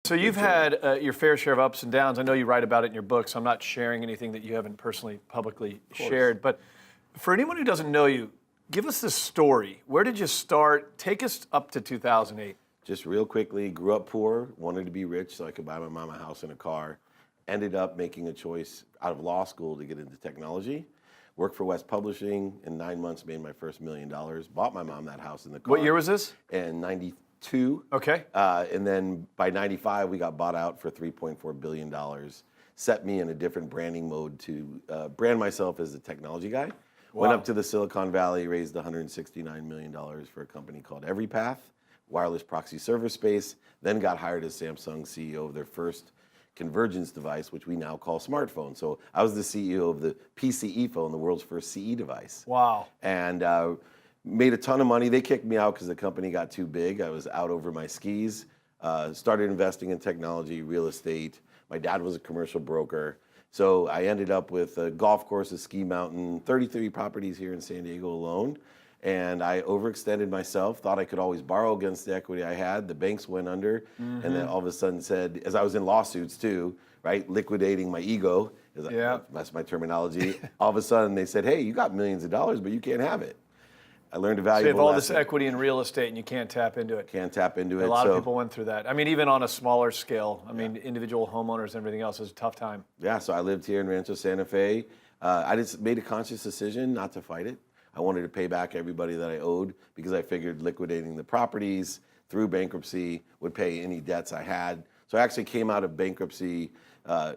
So you've had your fair share of ups and downs. I know you write about it in your book, so I'm not sharing anything that you haven't personally, publicly shared. But for anyone who doesn't know you, give us the story. Where did you start? Take us up to 2008. Just real quickly, grew up poor, wanted to be rich so I could buy my mom a house and a car. Ended up making a choice out of law school to get into technology. Worked for West Publishing. In 9 months, made my first $1 million. Bought my mom that house and the car. What year was this? In 92. Okay. And then by 95, we got bought out for $3.4 billion. Set me in a different branding mode to brand myself as a technology guy. Wow. Went up to the Silicon Valley, raised $169 million for a company called EveryPath, wireless proxy server space, then got hired as Samsung CEO of their first convergence device, which we now call smartphone. So I was the CEO of the PCE phone, the world's first CE device. Wow. And made a ton of money. They kicked me out because the company got too big. I was out over my skis. Started investing in technology, real estate. My dad was a commercial broker. So I ended up with a golf course, a ski mountain, 33 properties here in San Diego alone. And I overextended myself, thought I could always borrow against the equity I had. The banks went under, and then all of a sudden said, as I was in lawsuits too, right, liquidating my ego, that's my terminology. All of a sudden they said, hey, you got millions of dollars, but you can't have it. I learned a valuable So you have all lesson. this equity in real estate and you can't tap into it. Can't tap into it. A lot of people went through that. I mean, even on a smaller scale, I mean, individual homeowners and everything else is a tough time. Yeah, so I lived here in Rancho Santa Fe. I just made a conscious decision not to fight it. I wanted to pay back everybody that I owed because I figured liquidating the properties through bankruptcy would pay any debts I had. So I actually came out of bankruptcy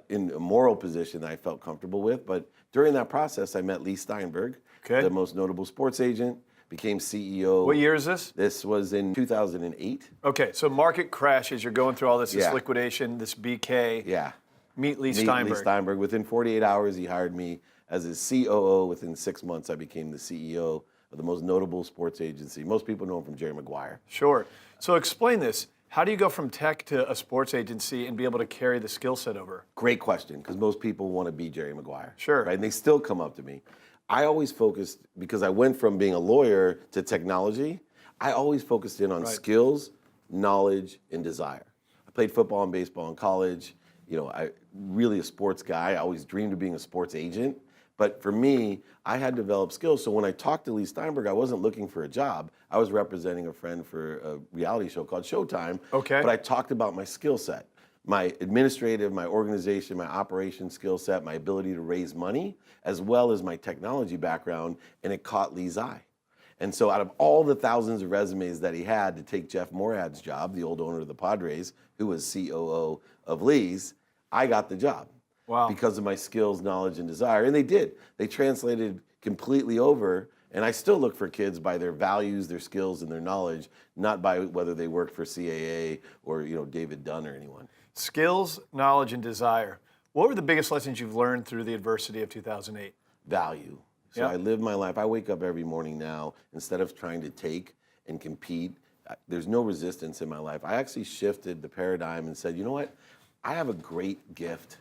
in a moral position that I felt comfortable with. But during that process, I met Lee Steinberg, the most notable sports agent, became CEO. What year is this? This was in 2008. Okay, so market crashes, you're going through all this liquidation, this BK. Yeah. Meet Lee Steinberg. Lee Steinberg. Within 48 hours, he hired me as his COO. Within 6 months, I became the CEO of the most notable sports agency. Most people know him from Jerry Maguire. Sure. So explain this. How do you go from tech to a sports agency and be able to carry the skill set over? Great question, because most people want to be Jerry Maguire. Sure. Right? And they still come up to me. I always focused, because I went from being a lawyer to technology, I always focused in on skills, knowledge, and desire. I played football and baseball in college. You know, I really a sports guy. I always dreamed of being a sports agent. But for me, I had developed skills. So when I talked to Lee Steinberg, I wasn't looking for a job. I was representing a friend for a reality show called Showtime. Okay. But I talked about my skill set, my administrative, my organization, my operations skill set, my ability to raise money, as well as my technology background, and it caught Lee's eye. And so out of all the thousands of resumes that he had to take Jeff Morad's job, the old owner of the Padres, who was COO of Lee's, I got the job. Wow. Because of my skills, knowledge, and desire. And they did. They translated completely over. And I still look for kids by their values, their skills, and their knowledge, not by whether they worked for CAA or David Dunn or anyone. Skills, knowledge, and desire. What were the biggest lessons you've learned through the adversity of 2008? Value. So I live my life. I wake up every morning now, instead of trying to take and compete, there's no resistance in my life. I actually shifted the paradigm and said, you know what? I have a great gift.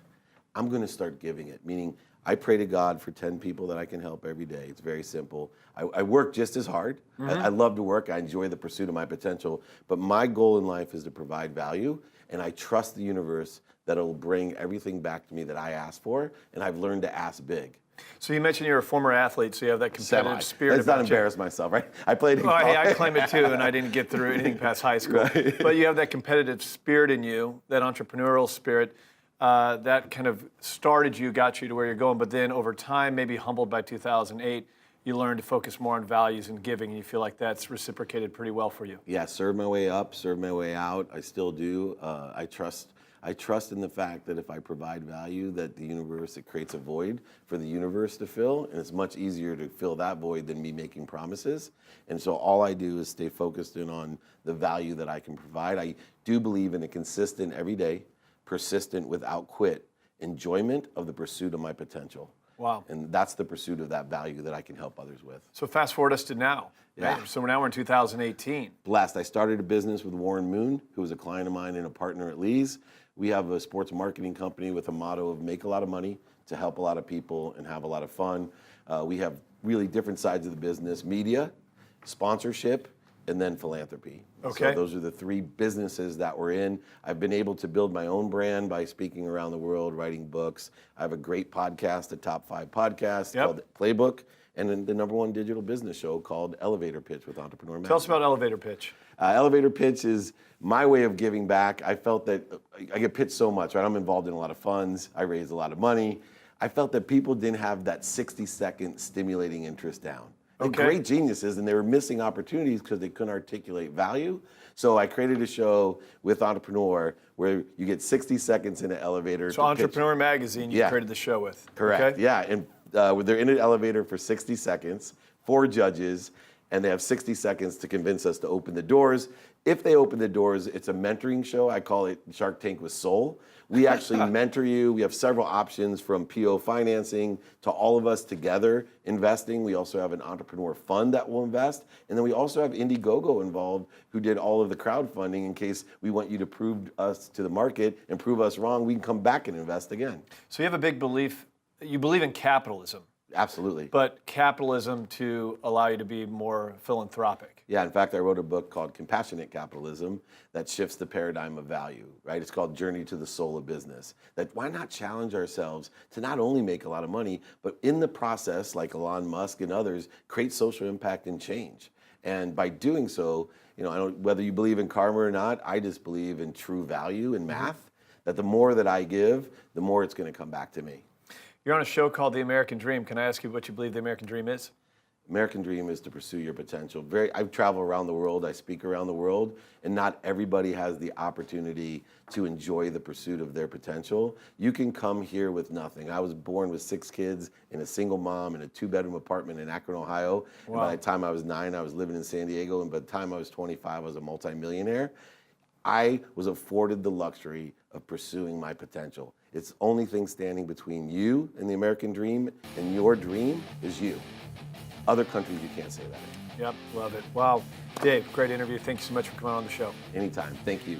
I'm going to start giving it, meaning I pray to God for 10 people that I can help every day. It's very simple. I work just as hard. I love to work. I enjoy the pursuit of my potential. But my goal in life is to provide value, and I trust the universe that it will bring everything back to me that I ask for, and I've learned to ask big. So you mentioned you're a former athlete, so you have that competitive spirit. Let's not embarrass myself, right? I played in college. I claim it too, and I didn't get through anything past high school. Right. But you have that competitive spirit in you, that entrepreneurial spirit. That kind of started you, got you to where you're going, but then over time, maybe humbled by 2008, you learned to focus more on values and giving, and you feel like that's reciprocated pretty well for you. Yeah, serve my way up, serve my way out. I still do. I trust in the fact that if I provide value, that the universe, it creates a void for the universe to fill, and it's much easier to fill that void than me making promises. And so all I do is stay focused in on the value that I can provide. I do believe in a consistent, everyday, persistent, without quit, enjoyment of the pursuit of my potential. Wow. And that's the pursuit of that value that I can help others with. So fast forward us to now. Yeah. Right? So now we're in 2018. Blessed. I started a business with Warren Moon, who was a client of mine and a partner at Lee's. We have a sports marketing company with a motto of make a lot of money to help a lot of people and have a lot of fun. We have really different sides of the business: media, sponsorship, and then philanthropy. Okay. So those are the three businesses that we're in. I've been able to build my own brand by speaking around the world, writing books. I have a great podcast, a top 5 podcast called Playbook, and then the #1 digital business show called Elevator Pitch with Entrepreneur Magazine. Tell us about Elevator Pitch. Elevator Pitch is my way of giving back. I felt that I get pitched so much, right? I'm involved in a lot of funds. I raise a lot of money. I felt that people didn't have that 60-second stimulating interest down. They're great geniuses, and they were missing opportunities because they couldn't articulate value. So I created a show with Entrepreneur where you get 60 seconds in an elevator. So Entrepreneur Magazine, you created the show with. Correct. Okay? Yeah, and they're in an elevator for 60 seconds, 4 judges, and they have 60 seconds to convince us to open the doors. If they open the doors, it's a mentoring show. I call it Shark Tank with Soul. We actually mentor you. We have several options from PO financing to all of us together investing. We also have an entrepreneur fund that will invest. And then we also have Indiegogo involved, who did all of the crowdfunding in case we want you to prove us to the market and prove us wrong. We can come back and invest again. So you have a big belief, you believe in capitalism. Absolutely. But capitalism to allow you to be more philanthropic. Yeah, in fact, I wrote a book called Compassionate Capitalism that shifts the paradigm of value, right? It's called Journey to the Soul of Business. That why not challenge ourselves to not only make a lot of money, but in the process, like Elon Musk and others, create social impact and change. And by doing so, I don't, whether you believe in karma or not, I just believe in true value in math, that the more that I give, the more it's going to come back to me. You're on a show called The American Dream. Can I ask you what you believe the American Dream is? American Dream is to pursue your potential. I travel around the world, I speak around the world, and not everybody has the opportunity to enjoy the pursuit of their potential. You can come here with nothing. I was born with 6 kids and a single mom in a 2-bedroom apartment in Akron, Ohio. Wow. And by the time I was 9, I was living in San Diego, and by the time I was 25, I was a multimillionaire. I was afforded the luxury of pursuing my potential. It's the only thing standing between you and the American dream, and your dream is you. Other countries, you can't say that. Yep, love it. Wow. Dave, great interview. Thank you so much for coming on the show. Anytime. Thank you.